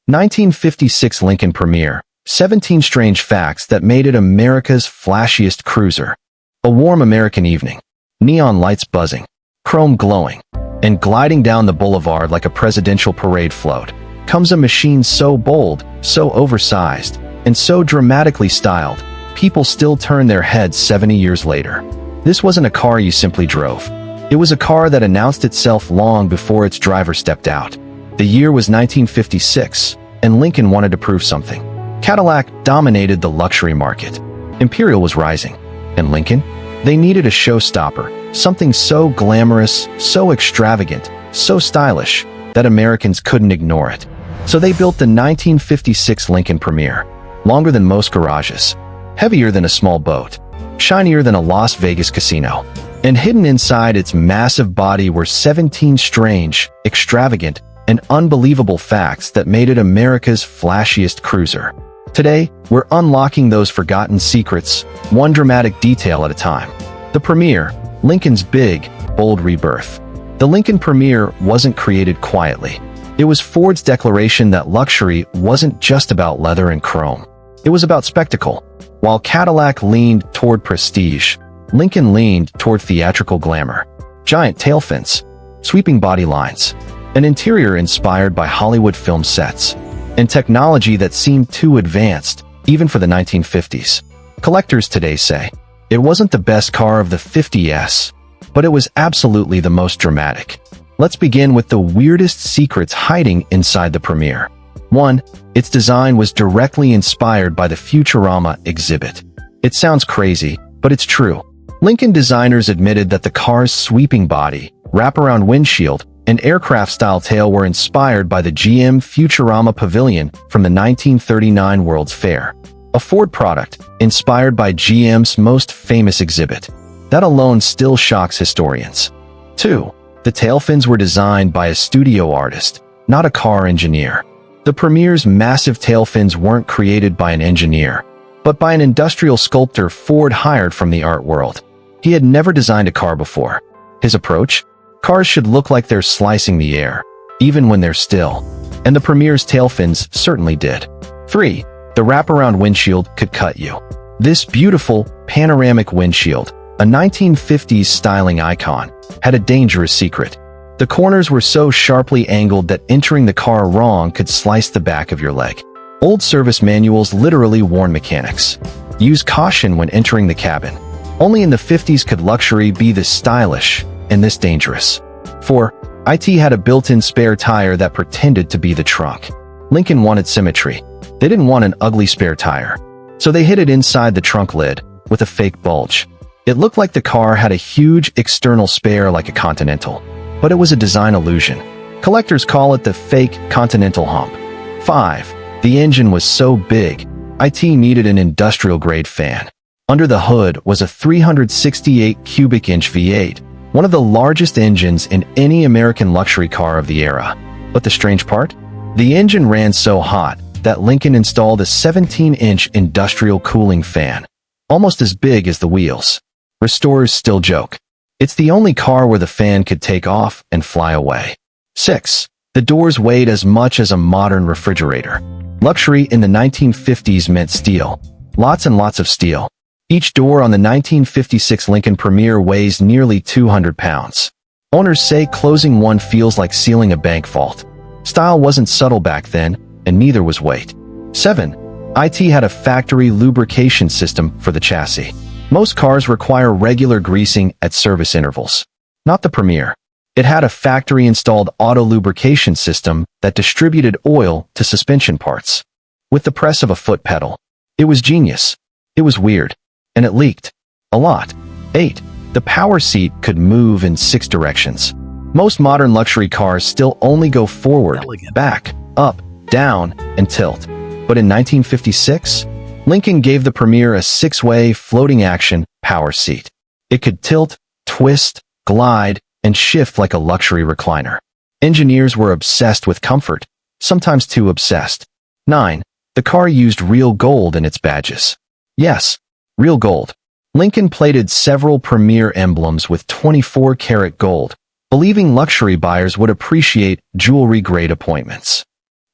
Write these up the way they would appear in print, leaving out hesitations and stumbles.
1956 Lincoln Priemier, 17 strange facts that made it America's flashiest cruiser. A warm American evening. Neon lights buzzing, chrome glowing, and gliding down the boulevard like a presidential parade float comes a machine so bold, so oversized, and so dramatically styled, people still turn their heads 70 years later. This wasn't a car you simply drove. It was a car that announced itself long before its driver stepped out. The year was 1956, and Lincoln wanted to prove something. Cadillac dominated the luxury market. Imperial was rising. And Lincoln? They needed a showstopper, something so glamorous, so extravagant, so stylish, that Americans couldn't ignore it. So they built the 1956 Lincoln Priemier. Longer than most garages, heavier than a small boat, shinier than a Las Vegas casino. And hidden inside its massive body were 17 strange, extravagant, and unbelievable facts that made it America's flashiest cruiser. Today, we're unlocking those forgotten secrets, one dramatic detail at a time. The Priemier, Lincoln's big, bold rebirth. The Lincoln Priemier wasn't created quietly. It was Ford's declaration that luxury wasn't just about leather and chrome. It was about spectacle. While Cadillac leaned toward prestige, Lincoln leaned toward theatrical glamour. Giant tailfins, sweeping body lines, an interior inspired by Hollywood film sets, and technology that seemed too advanced, even for the 1950s. Collectors today say, it wasn't the best car of the 50s, but it was absolutely the most dramatic. Let's begin with the weirdest secrets hiding inside the Priemier. 1. Its design was directly inspired by the Futurama exhibit. It sounds crazy, but it's true. Lincoln designers admitted that the car's sweeping body, wraparound windshield, and aircraft-style tail were inspired by the GM Futurama Pavilion from the 1939 World's Fair. A Ford product, inspired by GM's most famous exhibit. That alone still shocks historians. 2. The tailfins were designed by a studio artist, not a car engineer. The Priemier's massive tailfins weren't created by an engineer, but by an industrial sculptor Ford hired from the art world. He had never designed a car before. His approach? Cars should look like they're slicing the air, even when they're still. And the Priemier's tailfins certainly did. 3. The wraparound windshield could cut you. This beautiful, panoramic windshield, a 1950s styling icon, had a dangerous secret. The corners were so sharply angled that entering the car wrong could slice the back of your leg. Old service manuals literally warn mechanics. Use caution when entering the cabin. Only in the 50s could luxury be this stylish and this dangerous. 4. IT had a built-in spare tire that pretended to be the trunk. Lincoln wanted symmetry. They didn't want an ugly spare tire. So they hid it inside the trunk lid with a fake bulge. It looked like the car had a huge external spare like a Continental, but it was a design illusion. Collectors call it the fake Continental Hump. 5. The engine was so big, IT needed an industrial-grade fan. Under the hood was a 368 cubic inch V8, one of the largest engines in any American luxury car of the era. But the strange part? The engine ran so hot that Lincoln installed a 17-inch industrial cooling fan, almost as big as the wheels. Restorers still joke. It's the only car where the fan could take off and fly away. 6. The doors weighed as much as a modern refrigerator. Luxury in the 1950s meant steel. Lots and lots of steel. Each door on the 1956 Lincoln Priemier weighs nearly 200 pounds. Owners say closing one feels like sealing a bank vault. Style wasn't subtle back then, and neither was weight. 7. IT had a factory lubrication system for the chassis. Most cars require regular greasing at service intervals. Not the Priemier. It had a factory-installed auto-lubrication system that distributed oil to suspension parts. With the press of a foot pedal. It was genius. It was weird. And it leaked. A lot. 8. The power seat could move in 6 directions. Most modern luxury cars still only go forward, back, up, down, and tilt. But in 1956, Lincoln gave the Priemier a 6-way floating action power seat. It could tilt, twist, glide, and shift like a luxury recliner. Engineers were obsessed with comfort, sometimes too obsessed. 9. The car used real gold in its badges. Yes, real gold. Lincoln plated several Priemier emblems with 24-karat gold, believing luxury buyers would appreciate jewelry-grade appointments.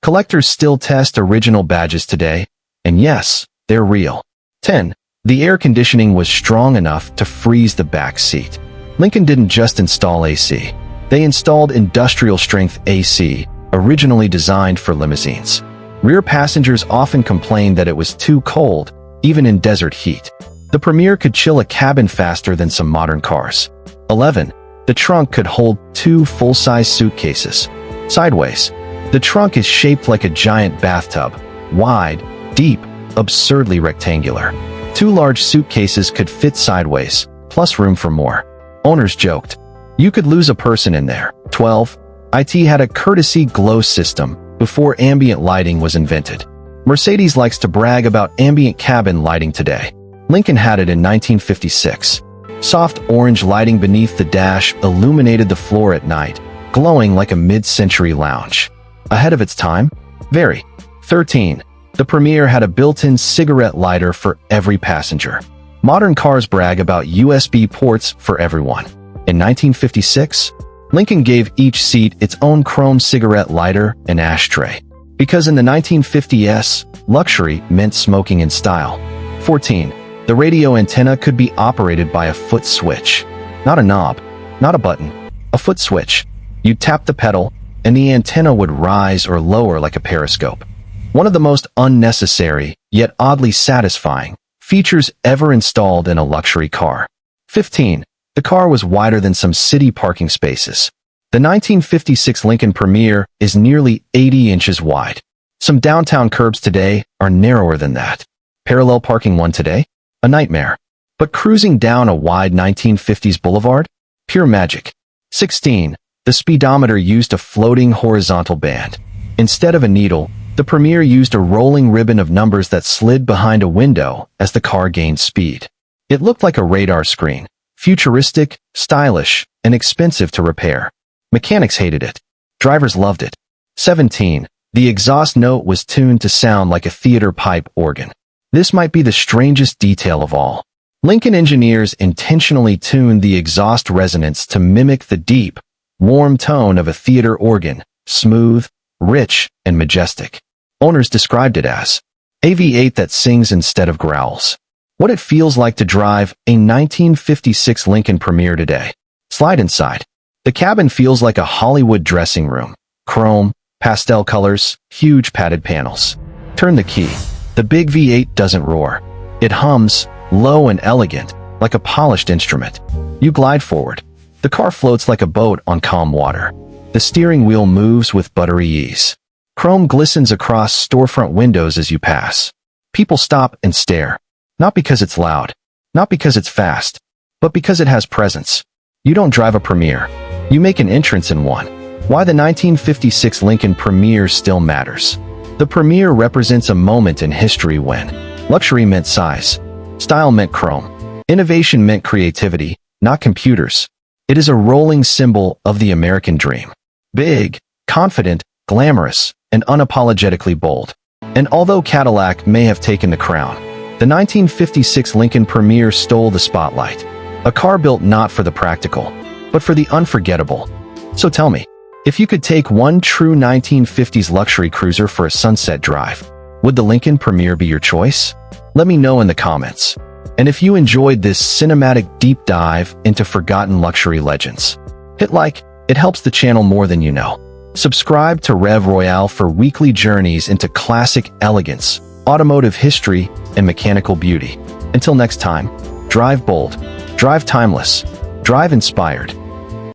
Collectors still test original badges today, and yes, they're real. 10. The air conditioning was strong enough to freeze the back seat. Lincoln didn't just install AC. They installed industrial-strength AC, originally designed for limousines. Rear passengers often complained that it was too cold, even in desert heat. The Priemier could chill a cabin faster than some modern cars. 11. The trunk could hold 2 full-size suitcases. Sideways. The trunk is shaped like a giant bathtub, wide, deep, absurdly rectangular. 2 large suitcases could fit sideways, plus room for more. Owners joked, "You could lose a person in there." 12. IT had a courtesy glow system before ambient lighting was invented. Mercedes likes to brag about ambient cabin lighting today. Lincoln had it in 1956. Soft orange lighting beneath the dash illuminated the floor at night, glowing like a mid-century lounge. Ahead of its time? Very. 13. The Priemier had a built-in cigarette lighter for every passenger. Modern cars brag about USB ports for everyone. In 1956, Lincoln gave each seat its own chrome cigarette lighter and ashtray. Because in the 1950s, luxury meant smoking in style. 14. The radio antenna could be operated by a foot switch. Not a knob, not a button, a foot switch. You'd tap the pedal, and the antenna would rise or lower like a periscope. One of the most unnecessary, yet oddly satisfying, features ever installed in a luxury car. 15. The car was wider than some city parking spaces. The 1956 Lincoln Priemier is nearly 80 inches wide. Some downtown curbs today are narrower than that. Parallel parking one today? A nightmare. But cruising down a wide 1950s boulevard? Pure magic. 16. The speedometer used a floating horizontal band. Instead of a needle, the Priemier used a rolling ribbon of numbers that slid behind a window as the car gained speed. It looked like a radar screen, futuristic, stylish, and expensive to repair. Mechanics hated it. Drivers loved it. 17. The exhaust note was tuned to sound like a theater pipe organ. This might be the strangest detail of all. Lincoln engineers intentionally tuned the exhaust resonance to mimic the deep, warm tone of a theater organ, smooth, rich, and majestic. Owners described it as a V8 that sings instead of growls. What it feels like to drive a 1956 Lincoln Priemier today. Slide inside. The cabin feels like a Hollywood dressing room. Chrome, pastel colors, huge padded panels. Turn the key. The big V8 doesn't roar. It hums, low and elegant, like a polished instrument. You glide forward. The car floats like a boat on calm water. The steering wheel moves with buttery ease. Chrome glistens across storefront windows as you pass. People stop and stare. Not because it's loud, not because it's fast, but because it has presence. You don't drive a Priemier. You make an entrance in one. Why the 1956 Lincoln Priemier still matters. The Priemier represents a moment in history when luxury meant size, style meant chrome, innovation meant creativity, not computers. It is a rolling symbol of the American dream. Big, confident, glamorous, and unapologetically bold. And although Cadillac may have taken the crown, the 1956 Lincoln Priemier stole the spotlight. A car built not for the practical, but for the unforgettable. So tell me, if you could take one true 1950s luxury cruiser for a sunset drive, would the Lincoln Priemier be your choice? Let me know in the comments. And if you enjoyed this cinematic deep dive into forgotten luxury legends, hit like. It helps the channel more than you know. Subscribe to Royale for weekly journeys into classic elegance, automotive history, and mechanical beauty. Until next time, drive bold, drive timeless, drive inspired.